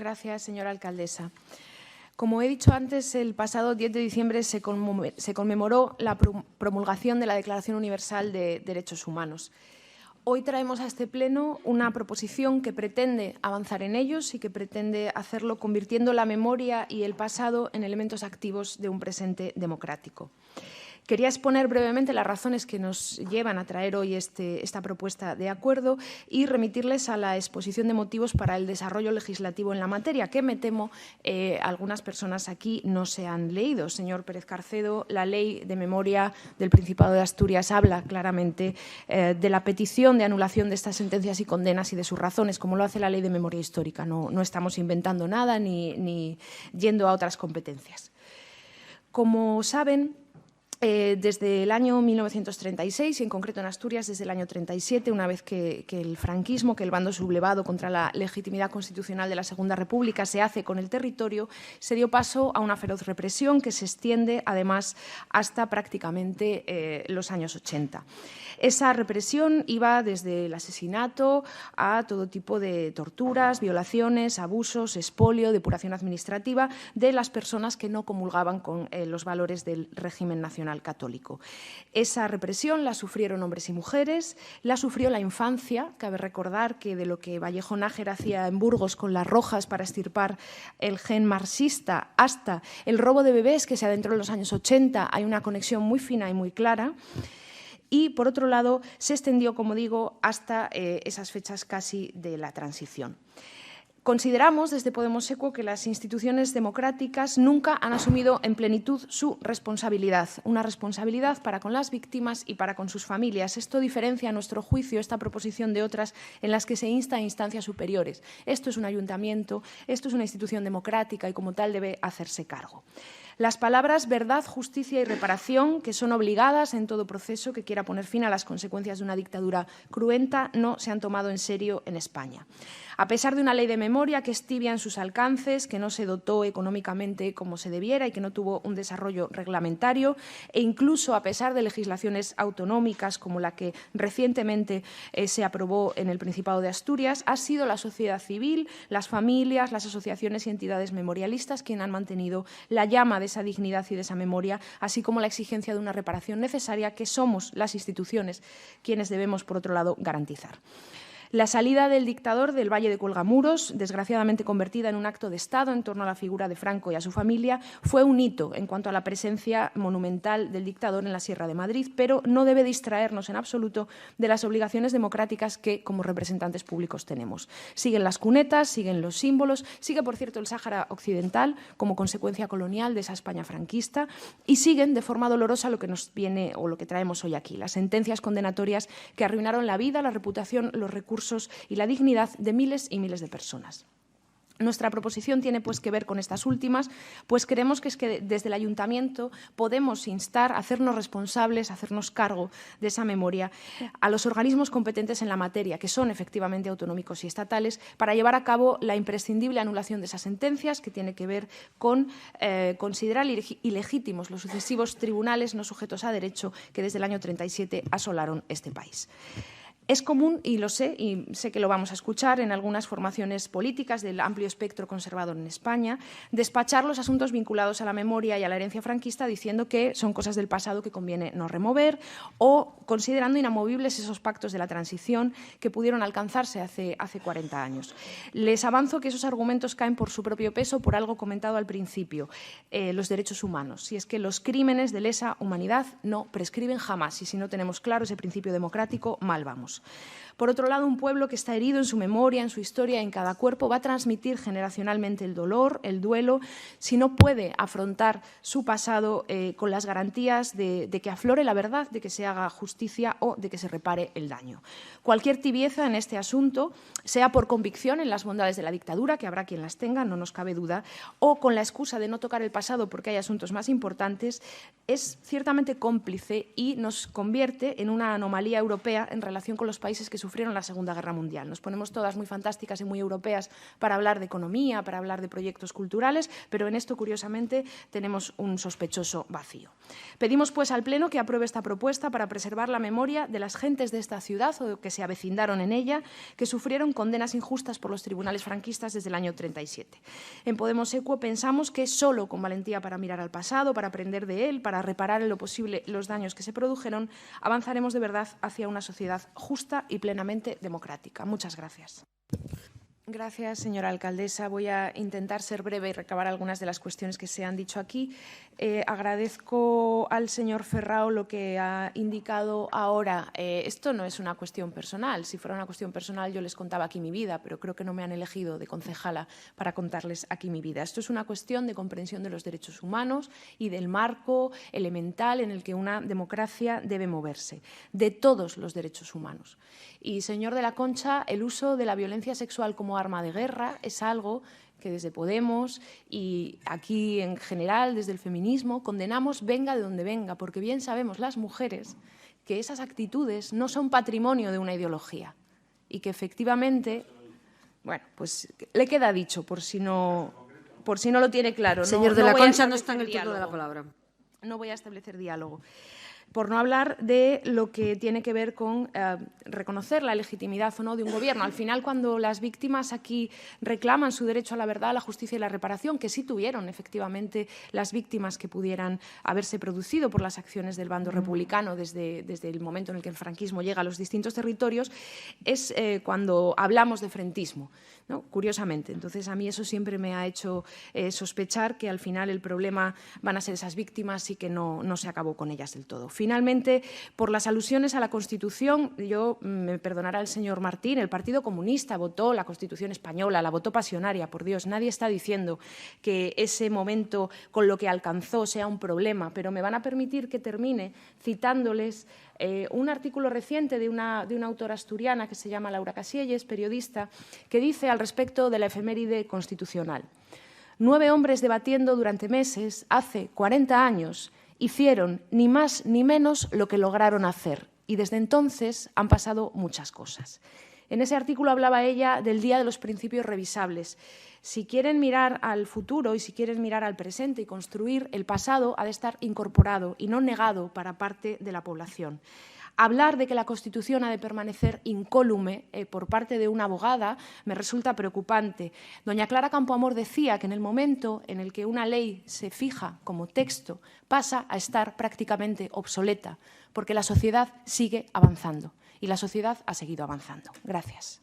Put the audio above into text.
Gracias, señora alcaldesa. Como he dicho antes, el pasado 10 de diciembre se conmemoró la promulgación de la Declaración Universal de Derechos Humanos. Hoy traemos a este Pleno una proposición que pretende avanzar en ellos y que pretende hacerlo convirtiendo la memoria y el pasado en elementos activos de un presente democrático. Quería exponer brevemente las razones que nos llevan a traer hoy esta propuesta de acuerdo y remitirles a la exposición de motivos para el desarrollo legislativo en la materia, que me temo algunas personas aquí no se han leído. Señor Pérez Carcedo, la Ley de Memoria del Principado de Asturias habla claramente de la petición de anulación de estas sentencias y condenas y de sus razones, como lo hace la Ley de Memoria Histórica. No estamos inventando nada ni yendo a otras competencias. Como saben, desde el año 1936, y en concreto en Asturias desde el año 37, una vez que el franquismo, que el bando sublevado contra la legitimidad constitucional de la Segunda República se hace con el territorio, se dio paso a una feroz represión que se extiende, además, hasta prácticamente los años 80. Esa represión iba desde el asesinato a todo tipo de torturas, violaciones, abusos, expolio, depuración administrativa de las personas que no comulgaban con los valores del régimen nacional católico. Esa represión la sufrieron hombres y mujeres, la sufrió la infancia. Cabe recordar que de lo que Vallejo Nájera hacía en Burgos con las rojas para extirpar el gen marxista hasta el robo de bebés que se adentró en los años 80, hay una conexión muy fina y muy clara. Y, por otro lado, se extendió, como digo, hasta esas fechas casi de la transición. Consideramos desde Podemos ECO que las instituciones democráticas nunca han asumido en plenitud su responsabilidad, una responsabilidad para con las víctimas y para con sus familias. Esto diferencia, a nuestro juicio, esta proposición de otras en las que se insta a instancias superiores. Esto es un ayuntamiento, esto es una institución democrática y como tal debe hacerse cargo. Las palabras verdad, justicia y reparación, que son obligadas en todo proceso que quiera poner fin a las consecuencias de una dictadura cruenta, no se han tomado en serio en España. A pesar de una ley de memoria que es tibia en sus alcances, que no se dotó económicamente como se debiera y que no tuvo un desarrollo reglamentario, e incluso a pesar de legislaciones autonómicas como la que recientemente se aprobó en el Principado de Asturias, ha sido la sociedad civil, las familias, las asociaciones y entidades memorialistas quienes han mantenido la llama de esa dignidad y de esa memoria, así como la exigencia de una reparación necesaria que somos las instituciones quienes debemos, por otro lado, garantizar. La salida del dictador del Valle de Cuelgamuros, desgraciadamente convertida en un acto de Estado en torno a la figura de Franco y a su familia, fue un hito en cuanto a la presencia monumental del dictador en la Sierra de Madrid, pero no debe distraernos en absoluto de las obligaciones democráticas que, como representantes públicos, tenemos. Siguen las cunetas, siguen los símbolos, sigue, por cierto, el Sáhara Occidental como consecuencia colonial de esa España franquista y siguen de forma dolorosa lo que nos viene o lo que traemos hoy aquí, las sentencias condenatorias que arruinaron la vida, la reputación, los recursos y la dignidad de miles y miles de personas. Nuestra proposición tiene pues que ver con estas últimas, pues creemos que desde el Ayuntamiento podemos instar a hacernos responsables, a hacernos cargo de esa memoria a los organismos competentes en la materia, que son efectivamente autonómicos y estatales, para llevar a cabo la imprescindible anulación de esas sentencias, que tiene que ver con considerar ilegítimos los sucesivos tribunales no sujetos a derecho que desde el año 37 asolaron este país. Es común, y sé que lo vamos a escuchar en algunas formaciones políticas del amplio espectro conservador en España, despachar los asuntos vinculados a la memoria y a la herencia franquista diciendo que son cosas del pasado que conviene no remover o considerando inamovibles esos pactos de la transición que pudieron alcanzarse hace 40 años. Les avanzo que esos argumentos caen por su propio peso por algo comentado al principio, los derechos humanos. Y es que los crímenes de lesa humanidad no prescriben jamás y si no tenemos claro ese principio democrático, mal vamos. Por otro lado, un pueblo que está herido en su memoria, en su historia, en cada cuerpo, va a transmitir generacionalmente el dolor, el duelo, si no puede afrontar su pasado con las garantías de que aflore la verdad, de que se haga justicia o de que se repare el daño. Cualquier tibieza en este asunto, sea por convicción en las bondades de la dictadura, que habrá quien las tenga, no nos cabe duda, o con la excusa de no tocar el pasado porque hay asuntos más importantes, es ciertamente cómplice y nos convierte en una anomalía europea en relación con los países que sufrieron sufrieron la Segunda Guerra Mundial. Nos ponemos todas muy fantásticas y muy europeas para hablar de economía, para hablar de proyectos culturales, pero en esto, curiosamente, tenemos un sospechoso vacío. Pedimos, pues, al Pleno que apruebe esta propuesta para preservar la memoria de las gentes de esta ciudad o que se avecindaron en ella, que sufrieron condenas injustas por los tribunales franquistas desde el año 37. En Podemos Equo pensamos que solo con valentía para mirar al pasado, para aprender de él, para reparar en lo posible los daños que se produjeron, avanzaremos de verdad hacia una sociedad justa y plenamente democrática. Muchas gracias. Gracias, señora alcaldesa. Voy a intentar ser breve y recabar algunas de las cuestiones que se han dicho aquí. Agradezco al señor Ferrao lo que ha indicado ahora. Esto no es una cuestión personal. Si fuera una cuestión personal, yo les contaba aquí mi vida, pero creo que no me han elegido de concejala para contarles aquí mi vida. Esto es una cuestión de comprensión de los derechos humanos y del marco elemental en el que una democracia debe moverse, de todos los derechos humanos. Y, señor de la Concha, el uso de la violencia sexual como arma de guerra es algo que desde Podemos y aquí en general, desde el feminismo, condenamos venga de donde venga, porque bien sabemos las mujeres que esas actitudes no son patrimonio de una ideología y que efectivamente, bueno, pues le queda dicho por si no lo tiene claro. Señor de la Concha no está en el turno de la palabra. No voy a establecer diálogo. Por no hablar de lo que tiene que ver con reconocer la legitimidad o no de un gobierno. Al final, cuando las víctimas aquí reclaman su derecho a la verdad, a la justicia y la reparación, que sí tuvieron efectivamente las víctimas que pudieran haberse producido por las acciones del bando republicano desde el momento en el que el franquismo llega a los distintos territorios, es cuando hablamos de frentismo, ¿no? Curiosamente. Entonces, a mí eso siempre me ha hecho sospechar que al final el problema van a ser esas víctimas y que no se acabó con ellas del todo. Finalmente, por las alusiones a la Constitución, me perdonará el señor Martín, el Partido Comunista votó la Constitución española, la votó pasionaria, por Dios. Nadie está diciendo que ese momento con lo que alcanzó sea un problema, pero me van a permitir que termine citándoles un artículo reciente de una autora asturiana que se llama Laura Casielles, periodista, que dice al respecto de la efeméride constitucional: 9 hombres debatiendo durante meses, hace 40 años, hicieron ni más ni menos lo que lograron hacer y desde entonces han pasado muchas cosas. En ese artículo hablaba ella del Día de los Principios Revisables. Si quieren mirar al futuro y si quieren mirar al presente y construir, el pasado ha de estar incorporado y no negado para parte de la población. Hablar de que la Constitución ha de permanecer incólume por parte de una abogada me resulta preocupante. Doña Clara Campoamor decía que en el momento en el que una ley se fija como texto pasa a estar prácticamente obsoleta, porque la sociedad sigue avanzando y la sociedad ha seguido avanzando. Gracias.